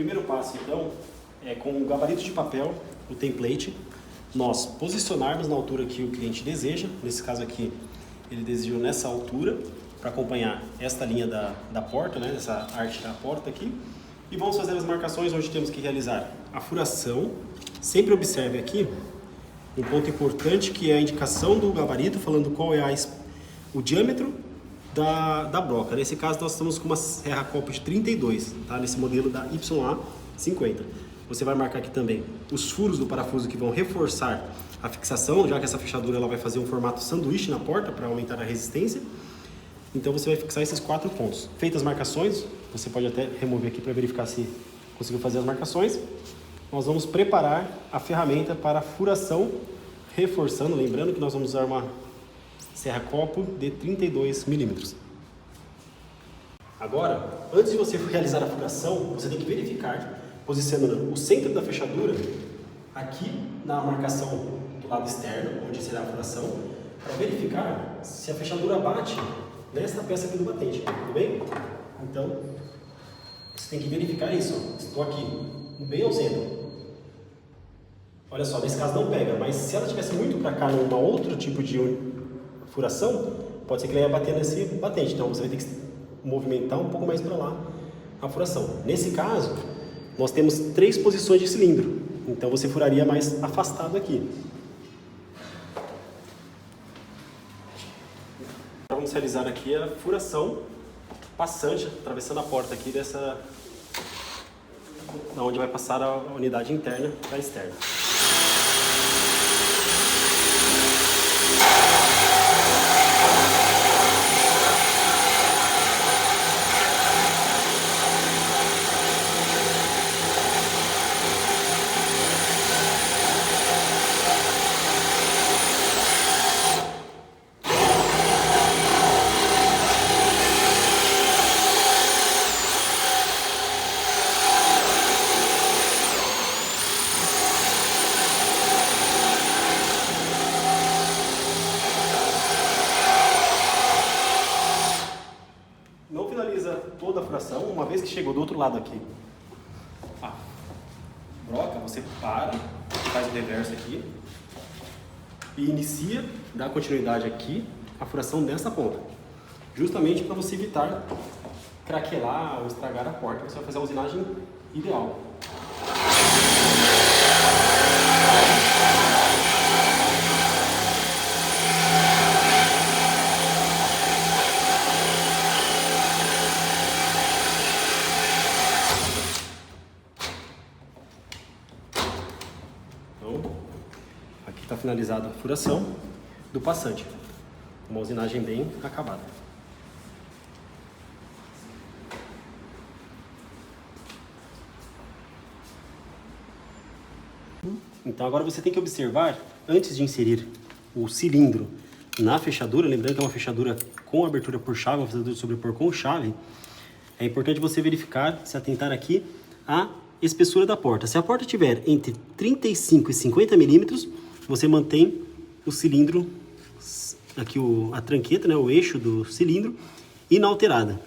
Primeiro passo, então, é com o gabarito de papel, o template, nós posicionarmos na altura que o cliente deseja. Nesse caso aqui, ele desejou nessa altura, para acompanhar esta linha da porta, né, essa arte da porta aqui. E vamos fazer as marcações onde temos que realizar a furação. Sempre observe aqui um ponto importante, que é a indicação do gabarito, falando qual é o diâmetro da broca. Nesse caso, nós estamos com uma serra-copo de 32, tá? Nesse modelo da YA50. Você vai marcar aqui também os furos do parafuso que vão reforçar a fixação, já que essa fechadura ela vai fazer um formato sanduíche na porta para aumentar a resistência. Então você vai fixar esses 4 pontos. Feitas as marcações, você pode até remover aqui para verificar se conseguiu fazer as marcações. Nós vamos preparar a ferramenta para a furação, reforçando, lembrando que nós vamos usar uma serra-copo de 32 milímetros. Agora, antes de você realizar a furação, você tem que verificar, posicionando o centro da fechadura aqui na marcação do lado externo, onde será a furação, para verificar se a fechadura bate nesta peça aqui do batente, tudo bem? Então, você tem que verificar isso, ó. Estou aqui, bem ao centro. Olha só, nesse caso não pega, mas se ela estivesse muito para cá, numa outro tipo de furação, pode ser que ela ia bater nesse batente, então você vai ter que movimentar um pouco mais para lá a furação. Nesse caso, nós temos 3 posições de cilindro, então você furaria mais afastado aqui. Vamos realizar aqui a furação passante, atravessando a porta aqui da onde vai passar a unidade interna para a externa. Não finaliza toda a furação, uma vez que chegou do outro lado aqui a broca, você para, faz o reverso aqui e inicia, dá continuidade aqui a furação dessa ponta, justamente para você evitar craquelar ou estragar a porta. Você vai fazer a usinagem ideal. Então, aqui está finalizada a furação do passante. Uma usinagem bem acabada. Então agora você tem que observar, antes de inserir o cilindro na fechadura, lembrando que é uma fechadura com abertura por chave, uma fechadura de sobrepor com chave, é importante você verificar, se atentar aqui, a espessura da porta. Se a porta tiver entre 35 e 50 milímetros, você mantém o cilindro, aqui a tranqueta, né, o eixo do cilindro, inalterada.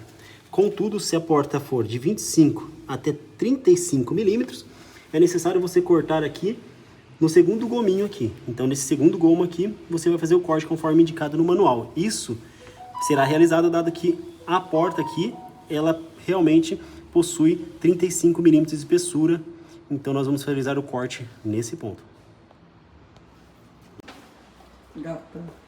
Contudo, se a porta for de 25 até 35 milímetros, é necessário você cortar aqui no segundo gominho aqui. Então, nesse segundo gomo aqui, você vai fazer o corte conforme indicado no manual. Isso será realizado dado que a porta aqui, ela realmente possui 35 milímetros de espessura. Então, nós vamos realizar o corte nesse ponto. Gata.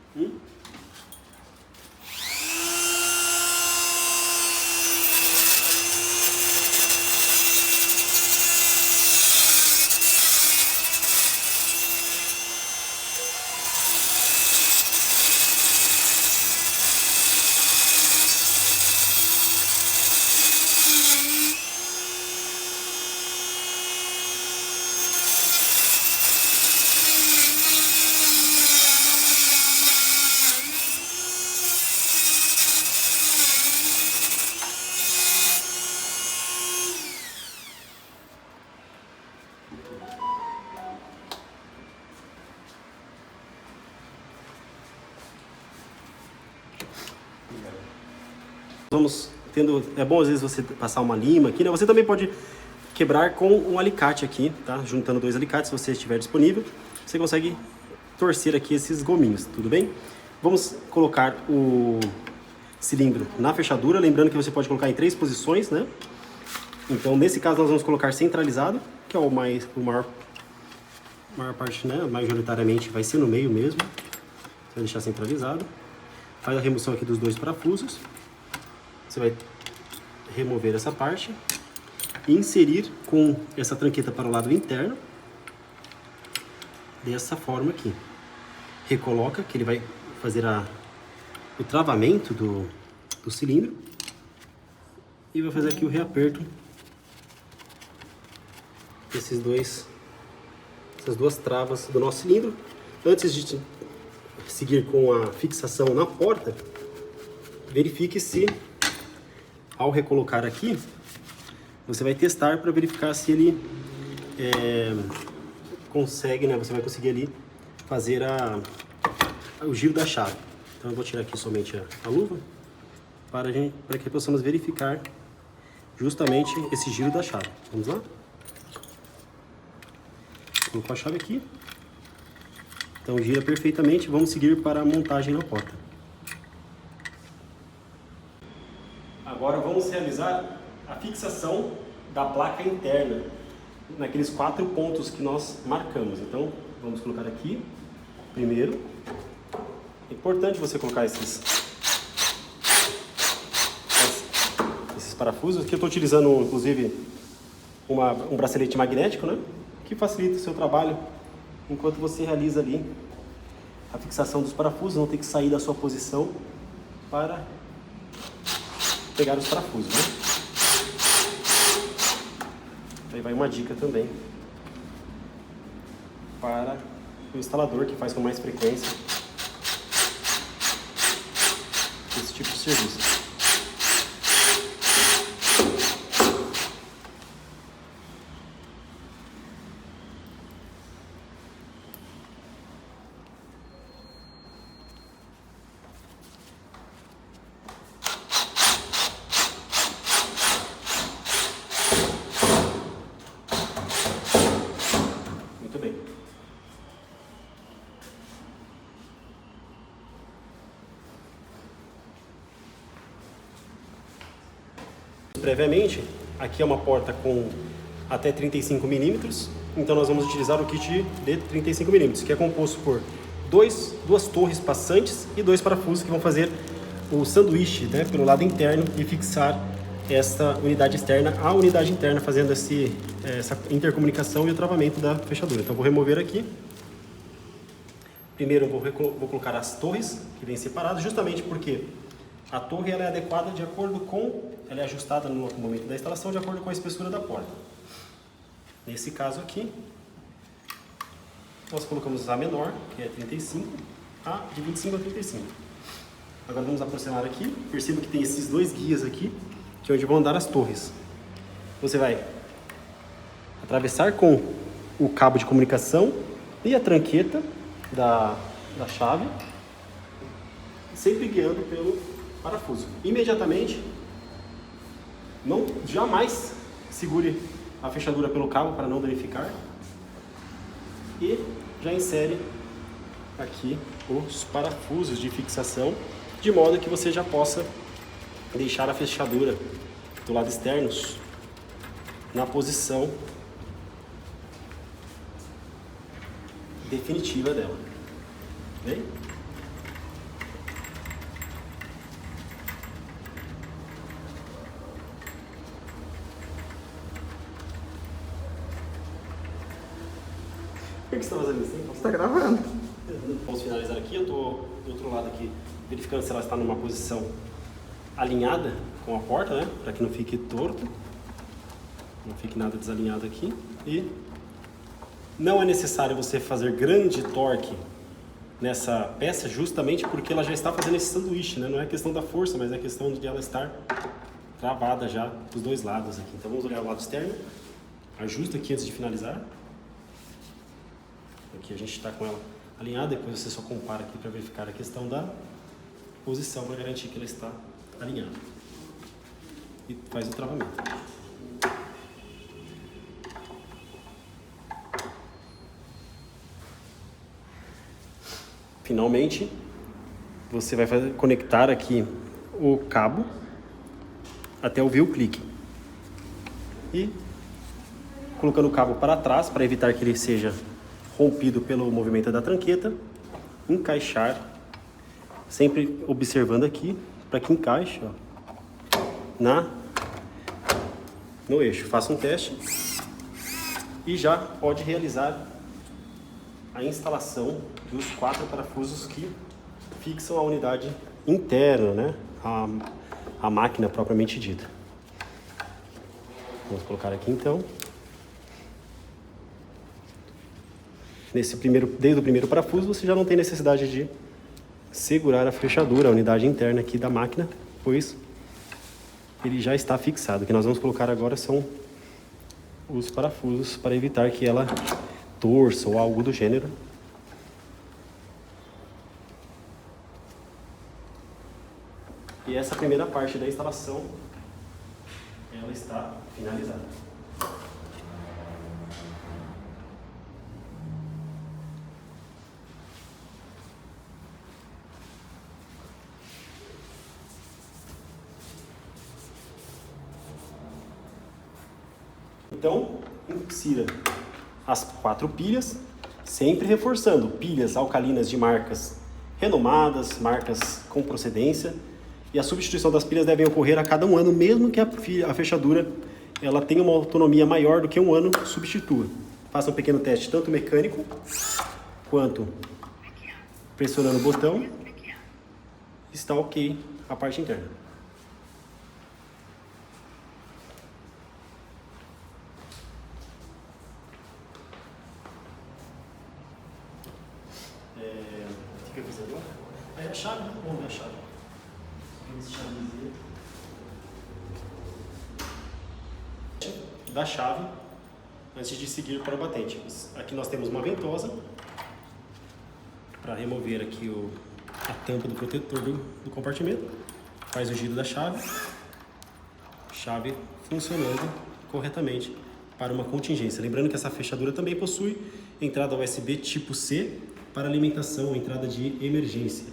Vamos tendo, é bom às vezes você passar uma lima aqui, né? Você também pode quebrar com um alicate aqui, tá? Juntando dois alicates, se você estiver disponível, você consegue torcer aqui esses gominhos, tudo bem? Vamos colocar o cilindro na fechadura, lembrando que você pode colocar em 3 posições, né? Então, nesse caso, nós vamos colocar centralizado, que é o maior parte, né? Majoritariamente vai ser no meio mesmo. Você vai deixar centralizado. Faz a remoção aqui dos 2 parafusos. Você vai remover essa parte e inserir com essa tranqueta para o lado interno, dessa forma aqui. Recoloca, que ele vai fazer o travamento do cilindro, e vai fazer aqui o reaperto desses essas 2 travas do nosso cilindro. Antes de seguir com a fixação na porta, verifique se, ao recolocar aqui, você vai testar para verificar se ele consegue, né? Você vai conseguir ali fazer o giro da chave. Então eu vou tirar aqui somente a luva para que possamos verificar justamente esse giro da chave. Vamos lá? Colocou a chave aqui. Então gira perfeitamente. Vamos seguir para a montagem na porta. Agora vamos realizar a fixação da placa interna naqueles 4 pontos que nós marcamos. Então vamos colocar aqui primeiro. É importante você colocar esses parafusos. Aqui eu estou utilizando inclusive um bracelete magnético, né? Que facilita o seu trabalho enquanto você realiza ali a fixação dos parafusos. Não tem que sair da sua posição para pegar os parafusos, né? Aí vai uma dica também para o instalador que faz com mais frequência esse tipo de serviço. Muito bem. Previamente, aqui é uma porta com até 35 milímetros, então nós vamos utilizar o kit de 35 milímetros, que é composto por duas torres passantes e 2 parafusos que vão fazer o sanduíche, né, pelo lado interno e fixar esta unidade externa à unidade interna, fazendo essa intercomunicação e o travamento da fechadura. Então vou remover aqui. Primeiro eu vou colocar as torres que vêm separadas, justamente porque a torre ela é adequada de acordo com, ela é ajustada no momento da instalação de acordo com a espessura da porta. Nesse caso aqui, nós colocamos a menor, que é 35, a de 25 a 35. Agora vamos aproximar aqui. Perceba que tem esses 2 guias aqui, que é onde vão andar as torres. Você vai atravessar com o cabo de comunicação e a tranqueta da chave, sempre guiando pelo parafuso. Imediatamente, jamais segure a fechadura pelo cabo para não danificar, e já insere aqui os parafusos de fixação, de modo que você já possa deixar a fechadura do lado externo na posição definitiva dela. Bem? Por que você está fazendo isso? Você está gravando? Vamos finalizar aqui. Eu estou do outro lado aqui, verificando se ela está numa posição alinhada com a porta, né? Para que não fique torto, não fique nada desalinhado aqui. E não é necessário você fazer grande torque nessa peça, justamente porque ela já está fazendo esse sanduíche, né? Não é questão da força, mas é questão de ela estar travada já dos 2 lados aqui. Então vamos olhar o lado externo. Ajusta aqui antes de finalizar. Aqui a gente está com ela alinhada, depois você só compara aqui para verificar a questão da posição, para garantir que ela está alinhada. E faz o travamento. Finalmente, você vai conectar aqui o cabo até ouvir o clique. E colocando o cabo para trás, para evitar que ele seja rompido pelo movimento da tranqueta, encaixar, sempre observando aqui, para que encaixe, ó, no eixo. Faça um teste e já pode realizar a instalação dos 4 parafusos que fixam a unidade interna, né? A máquina propriamente dita. Vamos colocar aqui então. Desde o primeiro parafuso você já não tem necessidade de segurar a fechadura, a unidade interna aqui da máquina, pois ele já está fixado. O que nós vamos colocar agora são os parafusos para evitar que ela torça ou algo do gênero. E essa primeira parte da instalação, ela está finalizada. Então, insira as 4 pilhas, sempre reforçando, pilhas alcalinas de marcas renomadas, marcas com procedência, e a substituição das pilhas deve ocorrer a cada 1 ano, mesmo que a fechadura ela tenha uma autonomia maior do que 1 ano, substitua. Faça um pequeno teste, tanto mecânico, quanto pressionando o botão, está ok a parte interna. O que eu fiz agora? Aí a chave, vamos ver a chave. Da chave, antes de seguir para o batente. Aqui nós temos uma ventosa para remover aqui a tampa do protetor do compartimento. Faz o giro da chave funcionando corretamente para uma contingência. Lembrando que essa fechadura também possui entrada USB tipo C para alimentação, entrada de emergência.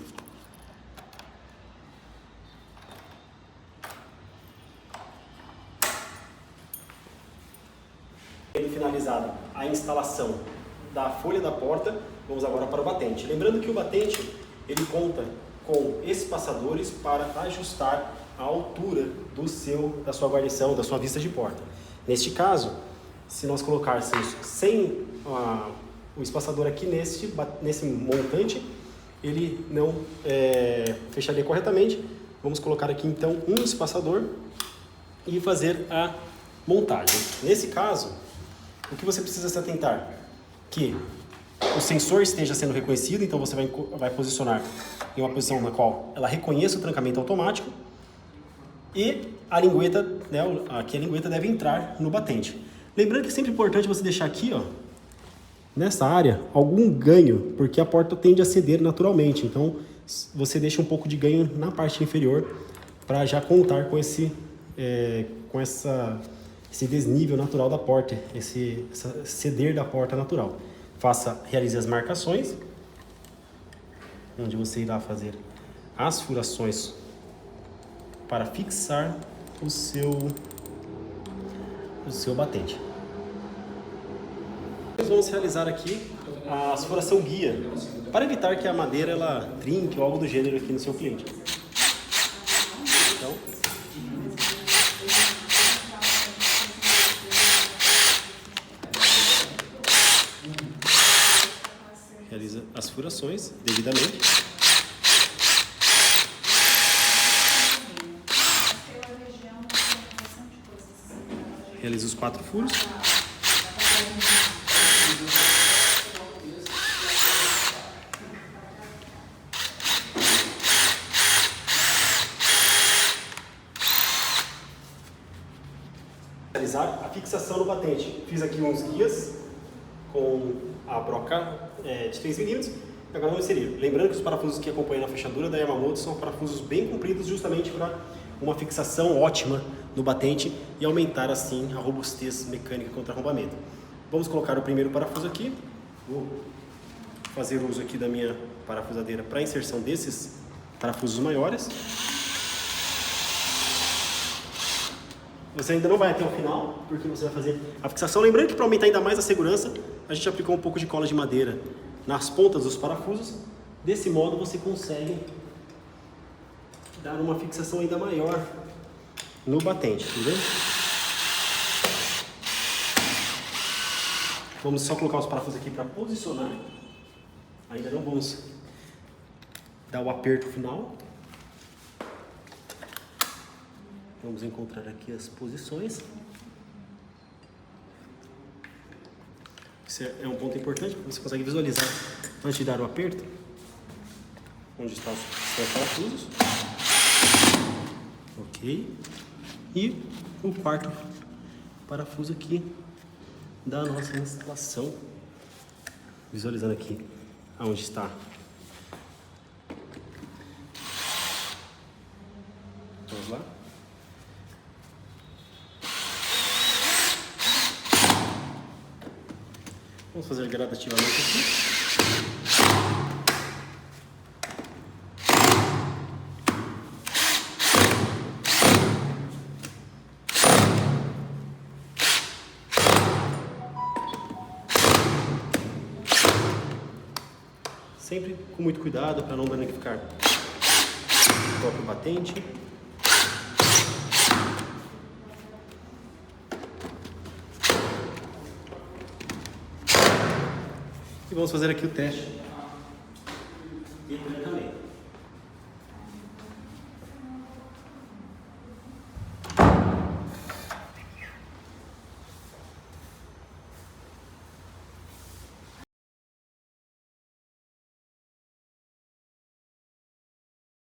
Tendo finalizado a instalação da folha da porta, vamos agora para o batente. Lembrando que o batente ele conta com espaçadores para ajustar a altura da sua guarnição, da sua vista de porta. Neste caso, se nós colocarmos sem o espaçador aqui nesse montante, ele não fecharia corretamente. Vamos colocar aqui então um espaçador e fazer a montagem. Nesse caso, o que você precisa se atentar? Que o sensor esteja sendo reconhecido, então você vai posicionar em uma posição na qual ela reconheça o trancamento automático e a lingueta, né, aqui a lingueta deve entrar no batente. Lembrando que é sempre importante você deixar aqui, ó, nessa área, algum ganho, porque a porta tende a ceder naturalmente. Então, você deixa um pouco de ganho na parte inferior para já contar com esse desnível natural da porta, esse ceder da porta natural. Realize as marcações, onde você irá fazer as furações para fixar o seu batente. Nós vamos realizar aqui a furação guia, para evitar que a madeira ela trinque ou algo do gênero aqui no seu cliente. Então, realiza as furações devidamente. Realiza os 4 furos. Realizar a fixação no batente. Fiz aqui uns guias com a broca de 3 mm. Agora vamos inserir. Lembrando que os parafusos que acompanham a fechadura da Yamamoto são parafusos bem compridos, justamente para uma fixação ótima no batente e aumentar assim a robustez mecânica contra arrombamento. Vamos colocar o primeiro parafuso aqui. Vou fazer uso aqui da minha parafusadeira para inserção desses parafusos maiores. Você ainda não vai até o final, porque você vai fazer a fixação. Lembrando que para aumentar ainda mais a segurança, a gente aplicou um pouco de cola de madeira nas pontas dos parafusos. Desse modo você consegue dar uma fixação ainda maior no batente, entendeu? Vamos só colocar os parafusos aqui para posicionar. Ainda não vamos dar o aperto final. Vamos encontrar aqui as posições. Esse é um ponto importante, porque você consegue visualizar antes de dar o aperto onde estão os parafusos. Ok. E o quarto parafuso aqui da nossa instalação. Visualizando aqui aonde está. Vamos lá. Vamos fazer gradativamente aqui. Sempre com muito cuidado para não danificar o próprio batente. E vamos fazer aqui o teste